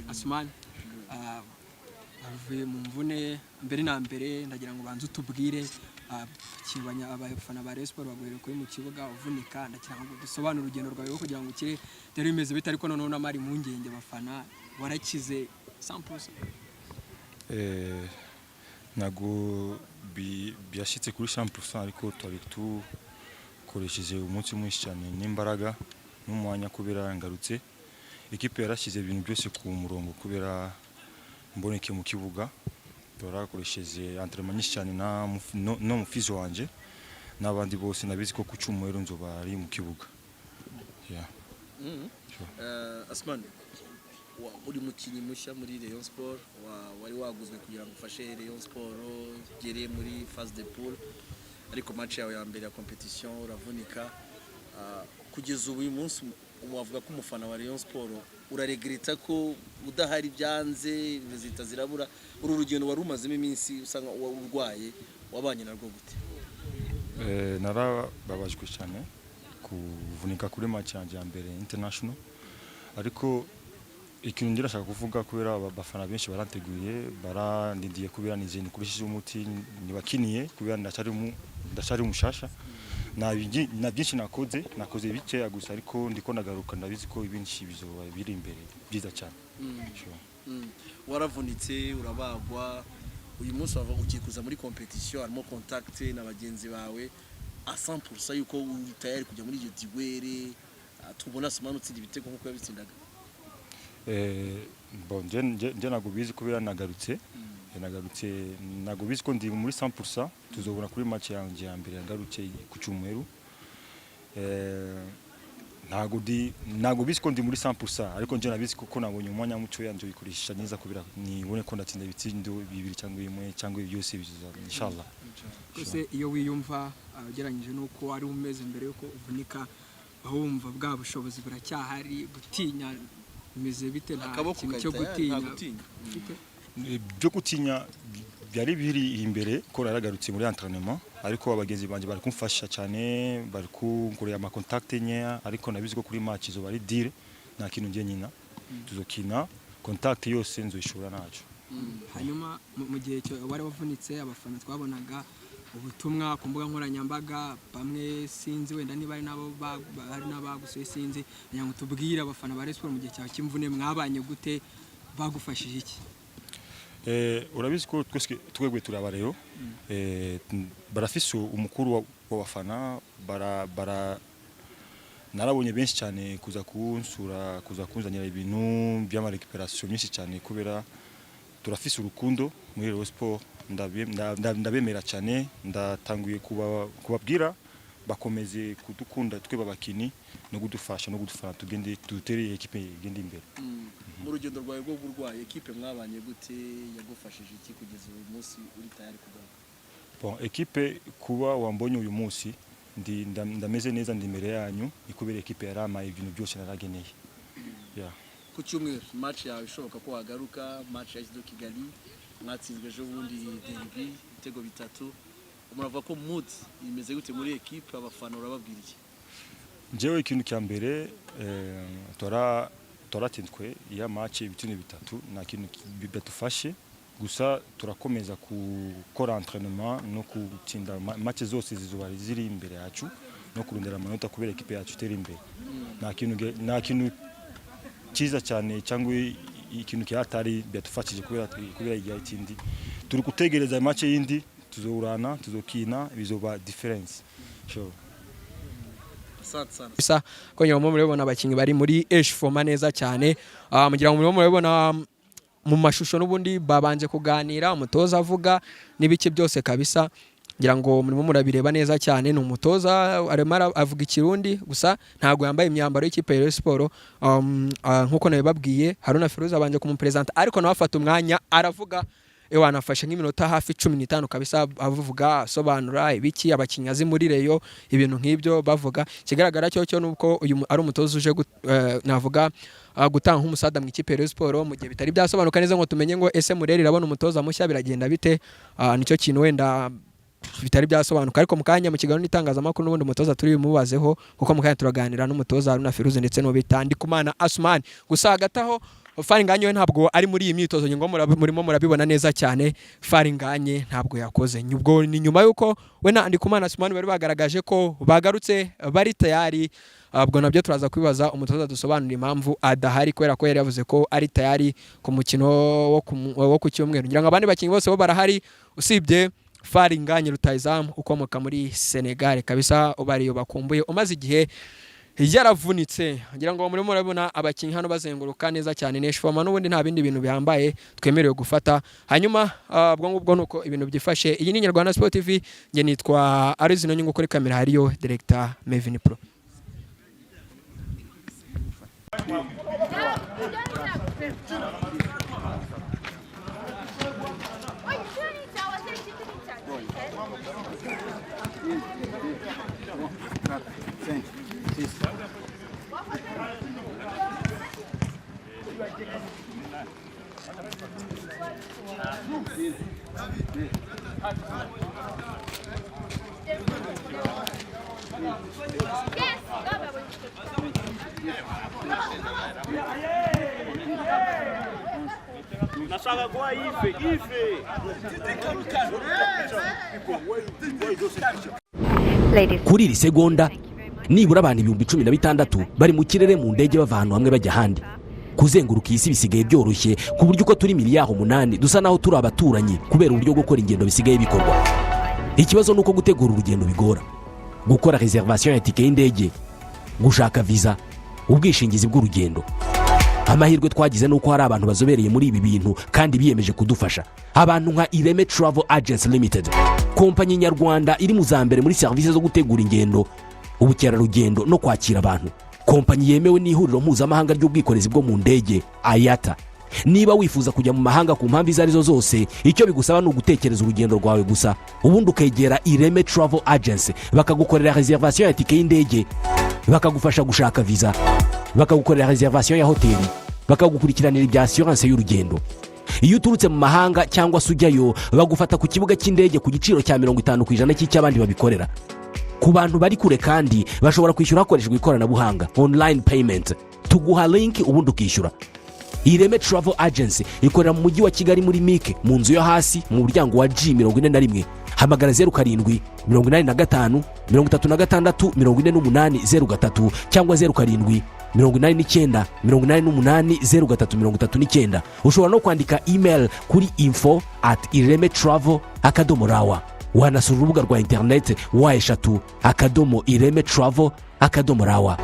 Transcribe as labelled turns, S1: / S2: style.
S1: Asumani avuye mu mvune mbere na mbere ndagira ngo banze utubwire kibanya abafana ba Rayon Sports bagurira kuri mu kibuga uvunika ndagira ngo dusobanure urugendo rwawe kugira ngo ukire byari bimeze bite ariko noneho namari mu ngenge bafana warakize 100%.
S2: Nago byashitse kuri 100% ariko twari tukoresheje umunsi mwinshi cyane n'imbaraga n'umwanya kubera ngarutse ekipe yarashize ibintu byose ku murongo kubera mboneke mu kibuga turakoresheje entraînement nyinshi cyane no mu fizo wanje n'abandi bose nabizi ko ku cyumweru nzoba ari mu kibuga.
S3: Asmani uri mukinyi mushya muri Rayon Sports wari waguzwe kugira ngo ufashe Rayon Sports gere muri phase de poule ariko match yawe ya mbere ya competition uravunika kugeza ubu uyu munsi wavuga ko umufana wa Rayon Sports uraregreta ko udahari byanze rezita zirabura uru rugendo wari umazemo iminsi usanga urwaye wabanye narwo gute?
S2: Narababajwe cyane kuvunika kuri match ya mbere international ariko ikintu ndirashaka kuvuga kubera abafana benshi baranteguye barandidiye kubera nije nikoresheje umuti nibakiniye kubera ndashari umushasha na byinshi nakoze bike gusa ariko ndiko nagaruka ndabizi ko ibinshi bizoba biri imbere byiza cyane.
S3: Waravunitse urabagwa uyu munsi wava ukikuza muri competition harimo contact na bagenzi bawe a 100% yuko utayari kujya muri iyo digwere tubona Asumani utsinda ibitego nkuko yabitsindaga.
S2: Bon je nagubizi kubera nagarutse nagubizi ko ndi muri 100% tuzobona kuri match yanjye ya mbere yagarutse ku cyumweru. Nagubizi ko ndi muri 100% ariko nje nabizi ko nabonye umwanya muco yanjye yikoresha neza kubera nibone ko ndatsinda ibitsindo bibiri cyangwa imwe cyangwa byose bizuza inshallah.
S1: Kose iyo wiyumva ugeranyije nuko ari umeze mbere yuko uvunika aho wumva bwa bushobozi buracyahari gutinya imeze bite nta kintu cyo gutinya
S2: byo gutinya byari biri imbere ko naragarutse muri entraînement ariko abagenzi banje bari kumfasha cyane bari kunkorera ama contact nya ariko nabizi ko kuri match zo bari dire nta kintu ngiye nyina tuzokina contact yose nzoishura naco.
S1: Hanyuma mu gihe cyo wari wavunitse abafana twabonaga ubutumwa ku mbuga nkoranyambaga bamwe sinzi wenda niba ari nabo bari nabagusuye sinzi nyango tubwira abafana ba Rayon Sports mu gihe cyawe cy'imvune mwabanye gute bagufashije iki?
S2: Urabizi ko twegwe turabareyo barafise umukuru w'abafana narabonye benshi cyane kuza kunsura kuza kunzanira ibintu by'ama recuperation myinshi cyane kubera turafise urukundo muri Rayon Sports ndabemera cyane ndatanguye kubabwira bakomeze kudukunda twe babakini no kudufasha no kudufana tugende dutere equipe igende imbere.
S3: Mu rugendo rwawe rwo burwaye equipe mwabanye gute yagufashije iki kugeza uyu munsi uri tayari kugaruka?
S2: Bon equipe kuba wambonye uyu munsi ndameze neza ndi imbere yanyu ikubera equipe yaramaye ibintu byose narageneye.
S3: Ku cyumweru match yawe ishoboka ko wagaruka match ya Kido Kigali mwatsinzwe ejo bundi derby ibitego bitatu umurava ko mood imeze gute muri equipe abafana urababwira iki?
S2: Jewe ikintu cya mbere toratindwe ya match ibitunu bitatu na kintu bibatufashe gusa turakomeza gukora entraînement no gutsinda match zose zizoba ziri imbere yacu no kurundera amanota kubera equipe yacu itera imbere. Na kintu cyiza cyane cyangwa ikintu cyatari byatufashije kubera igihe kindi turi gutegereza match yindi tuzorana tuzokina bizoba difference.
S1: Bisa ko nyuma murabona abakinyi bari muri Eshfoma neza cyane mugira ngo murabona mu mashusho n'ubundi babanje kuganira umutoza avuga n'ibiki byose kabisa ngira ngo murimo murabireba neza cyane ni umutoza aremara avuga ikirundi gusa ntago yambaye imyambaro y'ikipe ya Rayon Sports nkuko nabibabwiye Haruna Feruza abanje kumupresenta ariko nawe afata umwanya aravuga wanafashe nk'iminota hafi 15 kabisa avuga asobanura ibiki abakinyazi muri Rayon ibintu nk'ibyo bavuga kigaragara cyo nuko uyu ari umutoza uje navuga gutanga nk'umusada mu ikipe ya Rayon Sports mu gihe bitari byasobanuka neza ngo tumenye ngo ese Mureri irabona umutoza mushya biragenda bite nicyo kintu wenda bitari byasobanuka ariko mukanya mu kiganiro n'itangazamakuru n'ubundi umutoza turi bimubazeho kuko mukanya turaganira n'umutoza Haruna Feruza ndetse no bitandi kumana Asumani gusa hagataho Faringanye we ntabwo ari muri iyi myitozo ngo murimo murabibona neza cyane. Faringanye ntabwo yakoze nyubwo ni nyuma yuko we na Ndikumana Asmani bari bagaragaje ko bagarutse bari tayari. Ubwo nabyo turaza kwibaza umutoza dusobanura impamvu adahari kubera ko yari yavuze ko ari tayari ku mukino wo ku cyumweru. Ngira ngo abandi bakinyi bose bo barahari usibye Faringanye rutayizamu ukomoka muri Senegal kabisa ubariyo bakumbuye umaze igihe yaravunitse. Ngira ngo murimo murabona abakinyi hano bazenguruka neza cyane neshfoma n'ubundi nta bindi bintu bihambaye twemerewe gufata. Hanyuma ubwo ngubwo nuko ibintu byifashe. Iyi ni Nyarwanda Sport TV, nge nitwa Arizino Nyungu, kuri kamera hariyo director Mevin Pro.
S4: Nashaka kwa ife.
S5: Kuri iri segonda nibura abantu 16,000 bari mu kirere mu ndege bava ahantu hamwe bajya ahandi. Kuzenguruka isi bisigaye byoroshye ku buryo uko turi miliyari 8 dusa naho turi abaturanyi kubera uburyo bwo gukora ingendo bisigaye bikorwa. Ikibazo nuko gutegura urugendo bigora. Gukora reservation ya tike y'indege, gushaka visa, ubwishingizi bw'urugendo. Amahirwe twagize nuko hari abantu bazobereye muri ibi bintu kandi biyemeje kudufasha. Abantu nka Ireme Travel Agents Limited, kompanyi nyarwanda iri mu zambere muri service zo gutegura ingendo, ubukerarugendo no kwakira abantu. Kompanyi yemewe n'ihuriro mpuzamahanga ry'ubwikorezi bwo mu ndege IATA. Niba wifuza kujya mu mahanga ku mpamvu izo arizo zose, icyo bigusaba ni ugutekereza urugendo rwawe gusa, ubundi ukegera Ireme Travel Agents bakagukorera reservation ya tike y'indege, bakagufasha gushaka visa, bakagukorera reservation ya hoteli, bakagukurikiranira ibya assurance y'urugendo. Iyo uturutse mu mahanga cyangwa se ujyayo, bagufata ku kibuga cy'indege ku giciro cya 50% cy'abandi babikorera. Ku bantu bari kure kandi bashobora kwishyura hakoreshejwe ikoranabuhanga online payment, tuguha link ubundi ukishyura. Ireme Travel Agency ikorera mu mujyi wa Kigali muri Mike mu nzu yo hasi mu muryango wa G41. Hamagara 07 85 36 48 cyangwa 07 89 88 ushobora no kwandika email kuri info@iremetravel.rawa. Wanasura urubuga rwa internet wa eshatu @iremetravel.rawa.